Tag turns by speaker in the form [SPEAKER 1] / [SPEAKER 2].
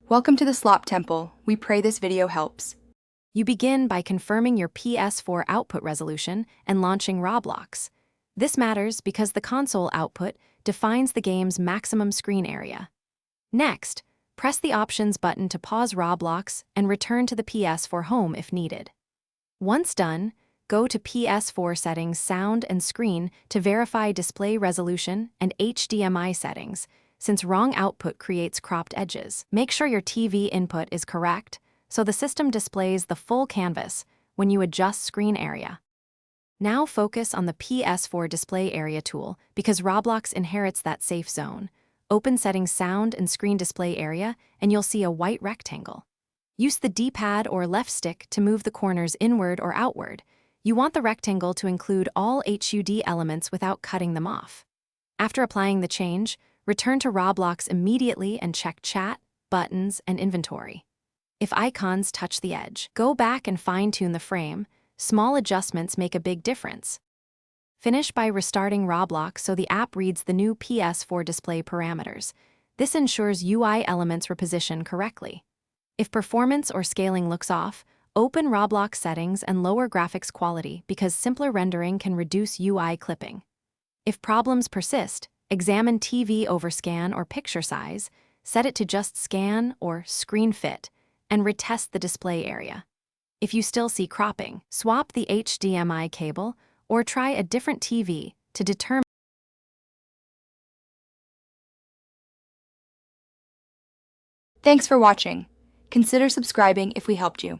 [SPEAKER 1] Welcome to the Slop Temple. We pray this video helps.
[SPEAKER 2] You begin by confirming your PS4 output resolution and launching Roblox. This matters because the console output defines the game's maximum screen area. Next, press the Options button to pause Roblox and return to the PS4 home if needed. Once done, go to PS4 settings, sound and screen to verify display resolution and HDMI settings, since wrong output creates cropped edges. Make sure your TV input is correct, so the system displays the full canvas when you adjust screen area. Now focus on the PS4 display area tool because Roblox inherits that safe zone. Open Settings Sound and Screen Display Area and you'll see a white rectangle. Use the D-pad or left stick to move the corners inward or outward. You want the rectangle to include all HUD elements without cutting them off. After applying the change, return to Roblox immediately and check chat, buttons, and inventory. If icons touch the edge, go back and fine-tune the frame. Small adjustments make a big difference. Finish by restarting Roblox so the app reads the new PS4 display parameters. This ensures UI elements were positioned correctly. If performance or scaling looks off, open Roblox settings and lower graphics quality because simpler rendering can reduce UI clipping. If problems persist, examine TV overscan or picture size, set it to just scan or screen fit, and retest the display area. If you still see cropping, swap the HDMI cable or try a different TV to determine.
[SPEAKER 1] Thanks for watching. Consider subscribing if we helped you.